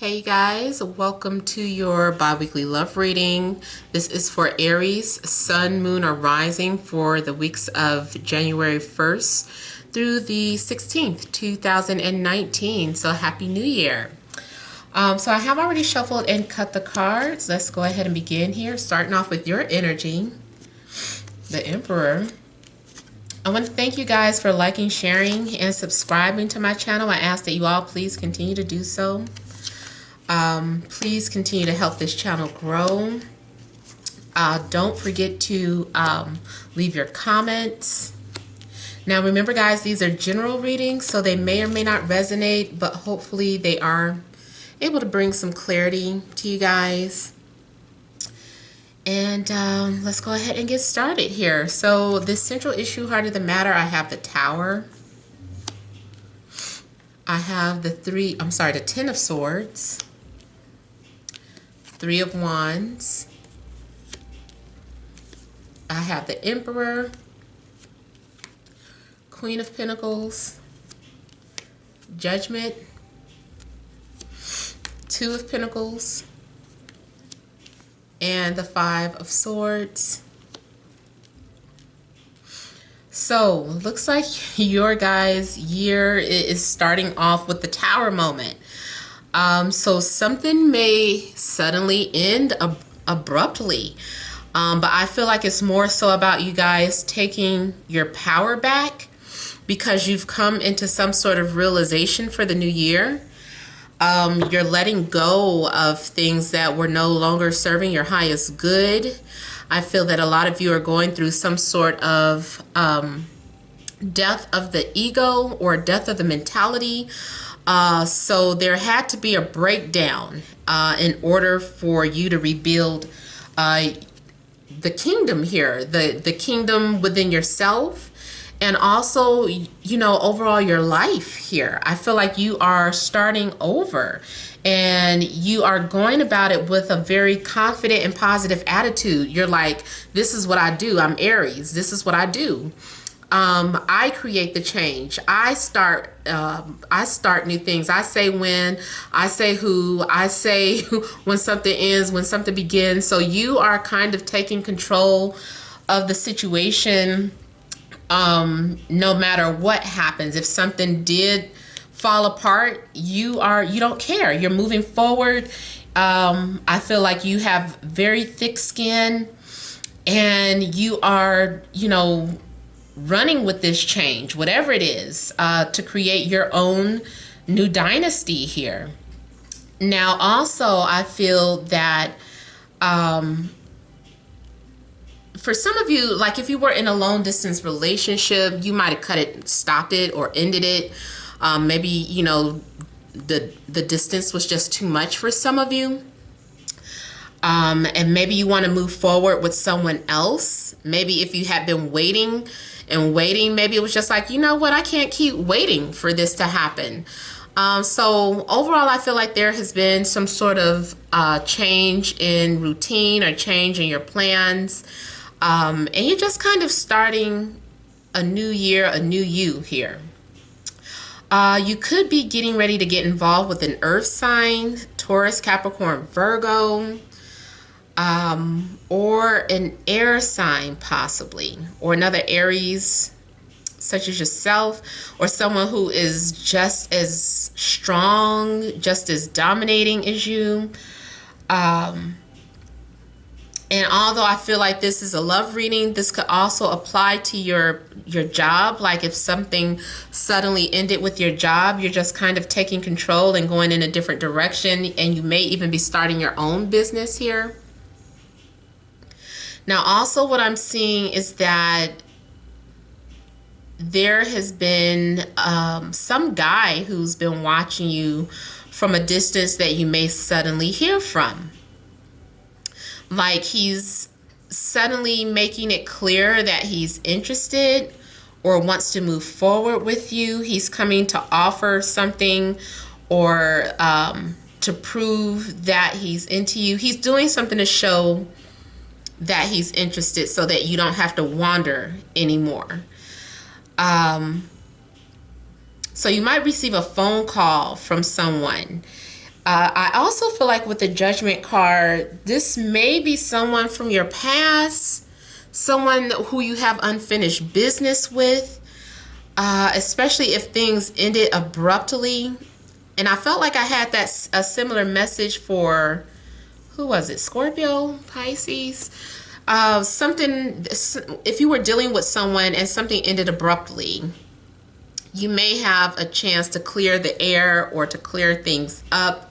Hey guys, welcome to your bi-weekly love reading. This is for Aries, Sun, Moon, or Rising for the weeks of January 1st through the 16th, 2019. So Happy New Year. So I have already shuffled and cut the cards. Let's go ahead and begin here, starting off with your energy, the Emperor. I want to thank you guys for liking, sharing, and subscribing to my channel. I ask that you all please continue to do so. Please continue to help this channel grow. Don't forget to leave your comments. Now remember guys, these are general readings, so they may or may not resonate, but hopefully they are able to bring some clarity to you guys. And let's go ahead and get started here. So this central issue, heart of the matter, I have the Tower. I have the Ten of Swords. Three of Wands. I have the Emperor, Queen of Pentacles, Judgment, Two of Pentacles, and the Five of Swords. So looks like your guys' year is starting off with the Tower moment. So something may suddenly end abruptly, but I feel like it's more so about you guys taking your power back because you've come into some sort of realization for the new year. You're letting go of things that were no longer serving your highest good. I feel that a lot of you are going through some sort of death of the ego or death of the mentality. So there had to be a breakdown in order for you to rebuild the kingdom here, the kingdom within yourself, and also, you know, overall your life here. I feel like you are starting over and you are going about it with a very confident and positive attitude. You're like, this is what I do. I'm Aries. This is what I do. I create the change. I start new things. I say when, I say who, I say when something ends, when something begins. So you are kind of taking control of the situation, no matter what happens. If something did fall apart, you don't care. You're moving forward. I feel like you have very thick skin and you are, you know, running with this change, whatever it is, to create your own new dynasty here. Now, also, I feel that for some of you, like if you were in a long distance relationship, you might have cut it, stopped it, or ended it. Maybe, you know, the distance was just too much for some of you. And maybe you want to move forward with someone else. Maybe if you had been waiting and waiting, maybe it was just like, you know what, I can't keep waiting for this to happen. So overall, I feel like there has been some sort of change in routine or change in your plans. And you're just kind of starting a new year, a new you here. You could be getting ready to get involved with an earth sign, Taurus, Capricorn, Virgo, or an air sign possibly, or another Aries such as yourself, or someone who is just as strong, just as dominating as you. And although I feel like this is a love reading, this could also apply to your job. Like if something suddenly ended with your job, you're just kind of taking control and going in a different direction, and you may even be starting your own business here. Now, also what I'm seeing is that there has been some guy who's been watching you from a distance that you may suddenly hear from. Like he's suddenly making it clear that he's interested or wants to move forward with you. He's coming to offer something or to prove that he's into you. He's doing something to show that he's interested so that you don't have to wander anymore. So you might receive a phone call from someone I also feel like with the Judgment card, this may be someone from your past, someone who you have unfinished business with, especially if things ended abruptly. And I felt like I had a similar message for, who was it? Scorpio, Pisces. Something, if you were dealing with someone and something ended abruptly, you may have a chance to clear the air or to clear things up.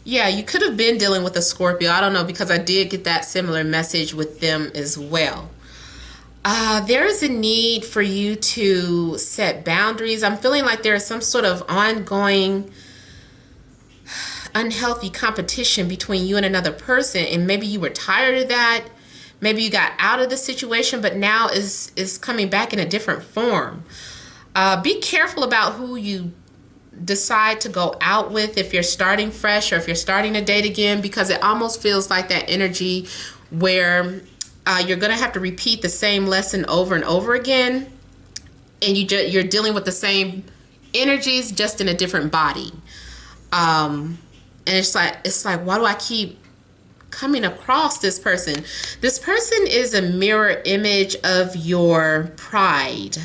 Yeah, you could have been dealing with a Scorpio. I don't know, because I did get that similar message with them as well. There is a need for you to set boundaries. I'm feeling like there is some sort of ongoing unhealthy competition between you and another person, and maybe you were tired of that. Maybe you got out of the situation, but now is coming back in a different form. Be careful about who you decide to go out with, if you're starting fresh or if you're starting to date again, because it almost feels like that energy where you're going to have to repeat the same lesson over and over again, and you're dealing with the same energies just in a different body. And it's like, why do I keep coming across this person? This person is a mirror image of your pride.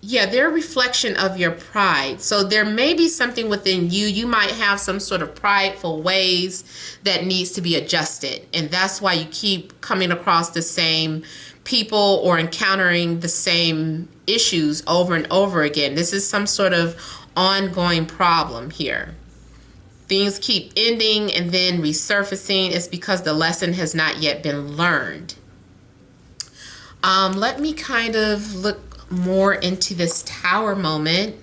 Yeah, they're a reflection of your pride. So there may be something within you. You might have some sort of prideful ways that needs to be adjusted. And that's why you keep coming across the same people or encountering the same issues over and over again. This is some sort of ongoing problem here. Things keep ending and then resurfacing. It's because the lesson has not yet been learned. Let me kind of look more into this Tower moment.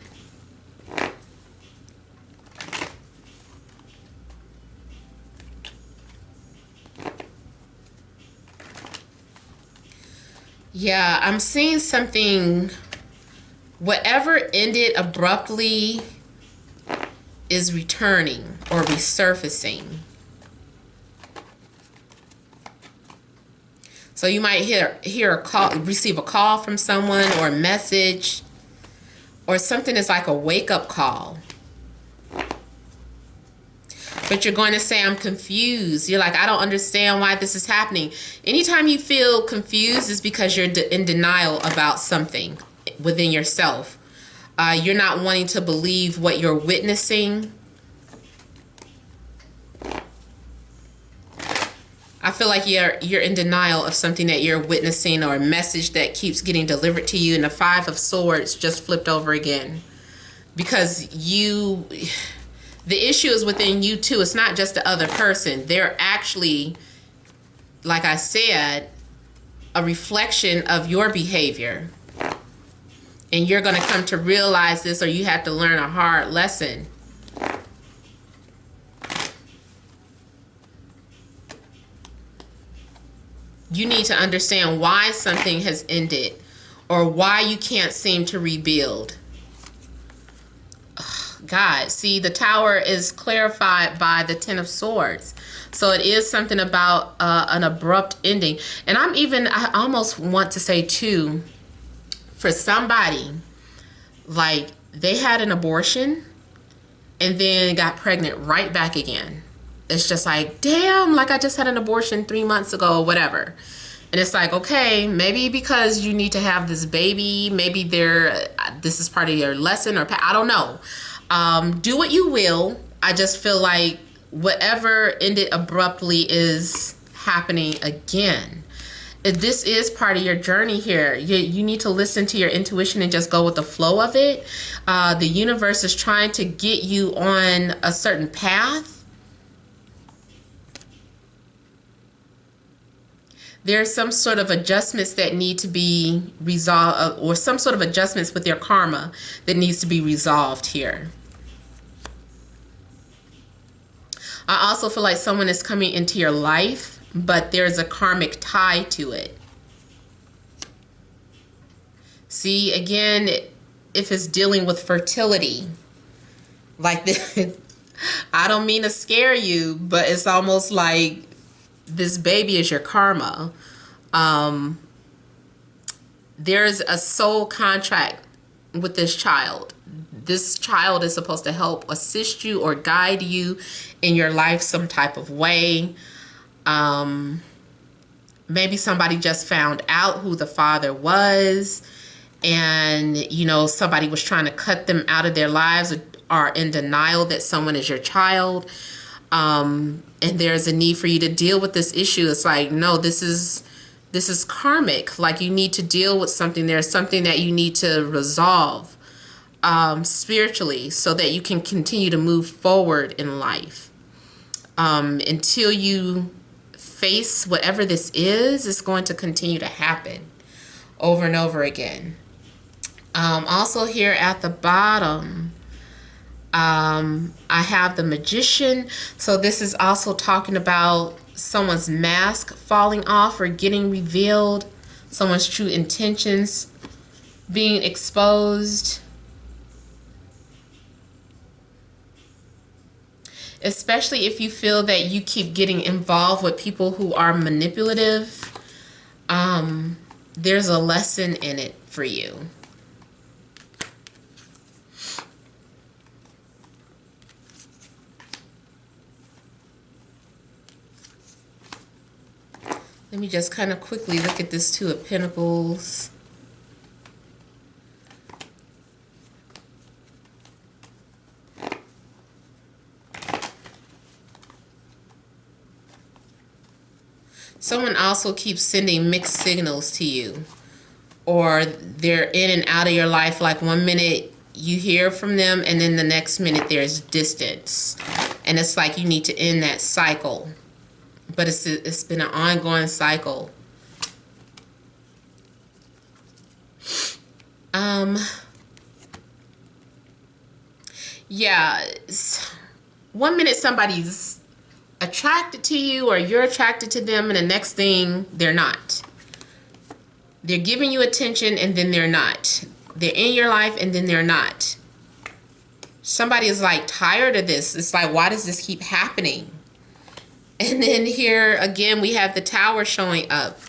Yeah, I'm seeing something, whatever ended abruptly is returning or resurfacing. So you might hear a call, receive a call from someone or a message, or something is like a wake-up call. But you're going to say, I'm confused. You're like, I don't understand why this is happening. Anytime you feel confused is because you're in denial about something within yourself. You're not wanting to believe what you're witnessing. I feel like you're in denial of something that you're witnessing, or a message that keeps getting delivered to you. And the Five of Swords just flipped over again. Because the issue is within you too. It's not just the other person. They're actually, like I said, a reflection of your behavior. And you're going to come to realize this, or you have to learn a hard lesson. You need to understand why something has ended, or why you can't seem to rebuild. God, see, the Tower is clarified by the Ten of Swords. So it is something about an abrupt ending. And I almost want to say too, for somebody, like they had an abortion and then got pregnant right back again. It's just like, damn, like I just had an abortion 3 months ago or whatever. And it's like, okay, maybe because you need to have this baby, maybe this is part of your lesson, or I don't know. Do what you will. I just feel like whatever ended abruptly is happening again. This is part of your journey here. You need to listen to your intuition and just go with the flow of it. The universe is trying to get you on a certain path. There's some sort of adjustments that need to be resolved, or some sort of adjustments with your karma that needs to be resolved here. I also feel like someone is coming into your life, but there's a karmic tie to it. See, again, if it's dealing with fertility, like this, I don't mean to scare you, but it's almost like this baby is your karma. there's a soul contract with this child. This child is supposed to help assist you or guide you in your life some type of way. Maybe somebody just found out who the father was, and somebody was trying to cut them out of their lives, or are in denial that someone is your child. And there's a need for you to deal with this issue. It's like, no, this is karmic. Like, you need to deal with something. There's something that you need to resolve spiritually, so that you can continue to move forward in life. Until you face whatever this is, it's going to continue to happen over and over again. Also here at the bottom, I have the Magician. So this is also talking about someone's mask falling off or getting revealed, someone's true intentions being exposed. Especially if you feel that you keep getting involved with people who are manipulative, there's a lesson in it for you. Let me just kind of quickly look at this Two of Pentacles. Someone also keeps sending mixed signals to you, or they're in and out of your life. Like, one minute you hear from them, and then the next minute there's distance. And it's like you need to end that cycle. But it's been an ongoing cycle. Yeah, 1 minute somebody's attracted to you, or you're attracted to them, and the next thing they're not. They're giving you attention, and then they're not. They're in your life, and then they're not. Somebody is like tired of this. It's like, why does this keep happening? And then here again we have the Tower showing up.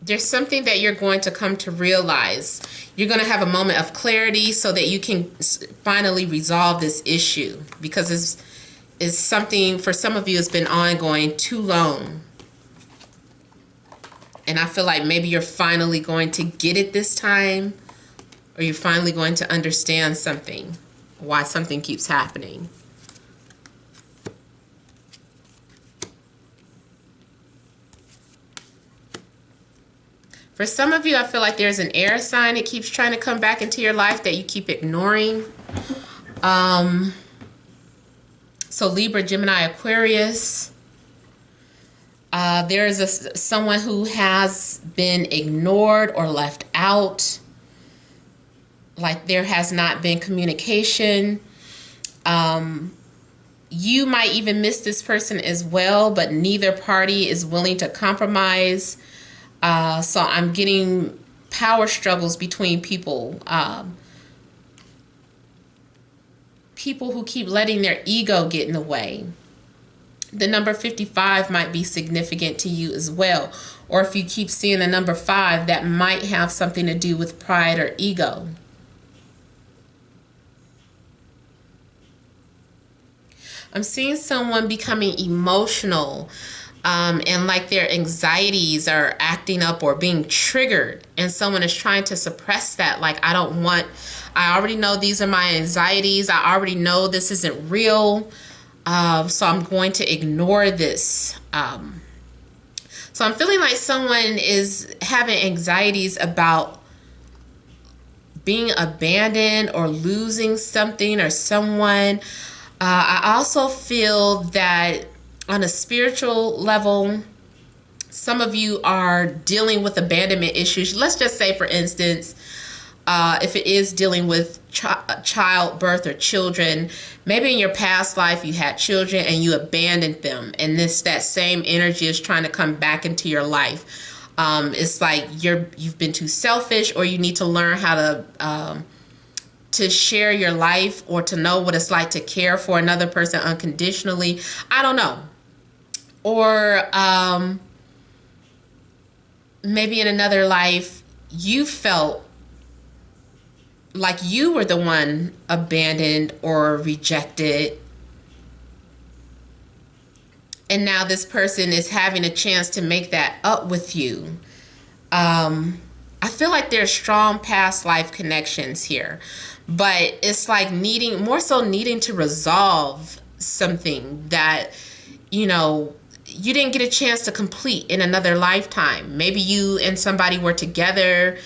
There's something that you're going to come to realize. You're going to have a moment of clarity so that you can finally resolve this issue, because it's something, for some of you, it's been ongoing too long. And I feel like maybe you're finally going to get it this time, or you're finally going to understand something, why something keeps happening. For some of you, I feel like there's an air sign that keeps trying to come back into your life that you keep ignoring. So Libra, Gemini, Aquarius. There is someone who has been ignored or left out. Like, there has not been communication. You might even miss this person as well, but neither party is willing to compromise. So I'm getting power struggles between people. People who keep letting their ego get in the way. The number 55 might be significant to you as well. Or if you keep seeing the number 5, that might have something to do with pride or ego. I'm seeing someone becoming emotional. And like their anxieties are acting up or being triggered, and someone is trying to suppress that. Like, I already know these are my anxieties. I already know this isn't real. So I'm going to ignore this. So I'm feeling like someone is having anxieties about being abandoned or losing something or someone. I also feel that on a spiritual level, some of you are dealing with abandonment issues. Let's just say, for instance, if it is dealing with childbirth or children, maybe in your past life you had children and you abandoned them, and that same energy is trying to come back into your life. It's like you've been too selfish, or you need to learn how to share your life, or to know what it's like to care for another person unconditionally. I don't know. Or maybe in another life, you felt like you were the one abandoned or rejected. And now this person is having a chance to make that up with you. I feel like there's strong past life connections here, but it's like needing to resolve something that, you know, you didn't get a chance to complete in another lifetime. Maybe you and somebody were together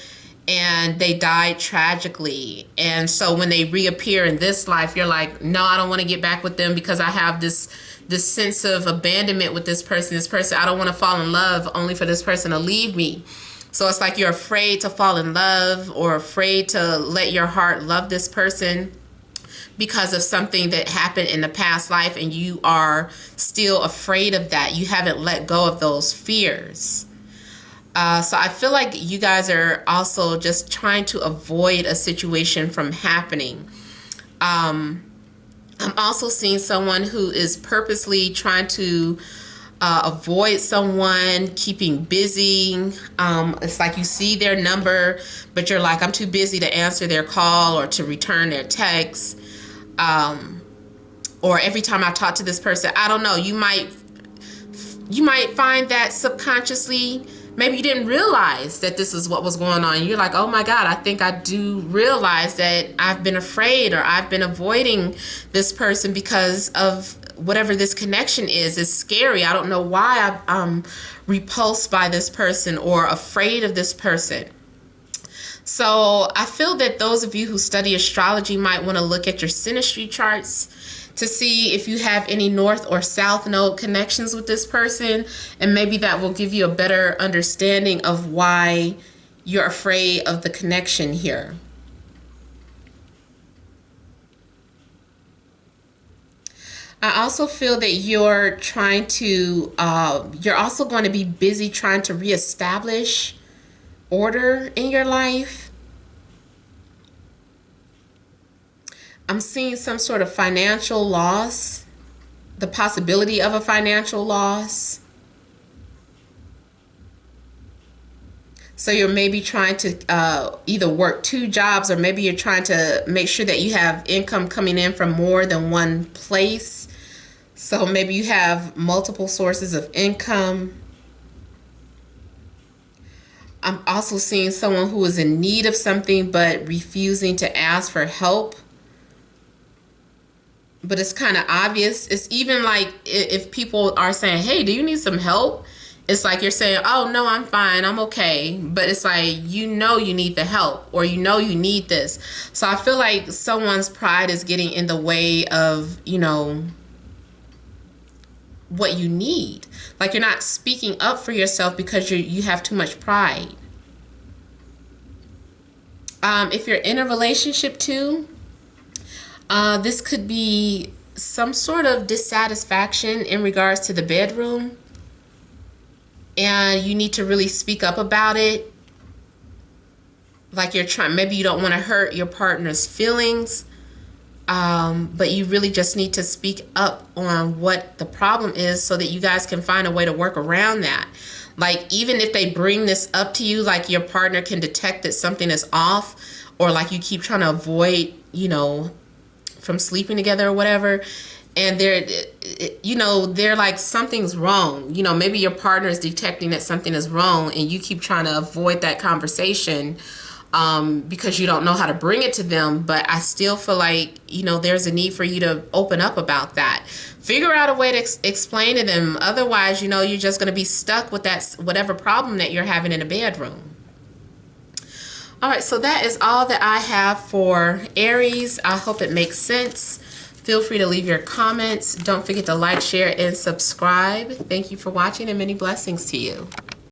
and they died tragically. And so when they reappear in this life, you're like, no, I don't want to get back with them because I have this sense of abandonment with this person. I don't want to fall in love only for this person to leave me. So it's like you're afraid to fall in love or afraid to let your heart love this person because of something that happened in the past life, and you are still afraid of that. You haven't let go of those fears. So I feel like you guys are also just trying to avoid a situation from happening. I'm also seeing someone who is purposely trying to avoid someone, keeping busy. It's like you see their number, but you're like, I'm too busy to answer their call or to return their text. Or every time I talk to this person, I don't know, you might find that subconsciously, maybe you didn't realize that this is what was going on. You're like, oh my God, I think I do realize that I've been afraid or I've been avoiding this person because of whatever this connection is. It's scary. I don't know why I'm repulsed by this person or afraid of this person. So I feel that those of you who study astrology might want to look at your synastry charts to see if you have any north or south node connections with this person, and maybe that will give you a better understanding of why you're afraid of the connection here. I also feel that you're also going to be busy trying to reestablish order in your life. I'm seeing some sort of financial loss, the possibility of a financial loss. So you're maybe trying to either work 2 jobs, or maybe you're trying to make sure that you have income coming in from more than one place. So maybe you have multiple sources of income. I'm also seeing someone who is in need of something but refusing to ask for help. But it's kind of obvious. It's even like if people are saying, hey, do you need some help? It's like you're saying, oh, no, I'm fine, I'm okay. But it's like, you know you need the help, or you know you need this. So I feel like someone's pride is getting in the way of, you know, what you need. Like you're not speaking up for yourself because you have too much pride. If you're in a relationship too, this could be some sort of dissatisfaction in regards to the bedroom, and you need to really speak up about it. Like maybe you don't want to hurt your partner's feelings, but you really just need to speak up on what the problem is so that you guys can find a way to work around that. Like even if they bring this up to you, like your partner can detect that something is off, or like you keep trying to avoid, you know, from sleeping together or whatever, and they're like, something's wrong. You know, maybe your partner is detecting that something is wrong, and you keep trying to avoid that conversation because you don't know how to bring it to them. But I still feel like, you know, there's a need for you to open up about that. Figure out a way to explain to them. Otherwise, you know, you're just going to be stuck with that whatever problem that you're having in the bedroom. All right, so that is all that I have for Aries. I hope it makes sense. Feel free to leave your comments. Don't forget to like, share, and subscribe. Thank you for watching, and many blessings to you.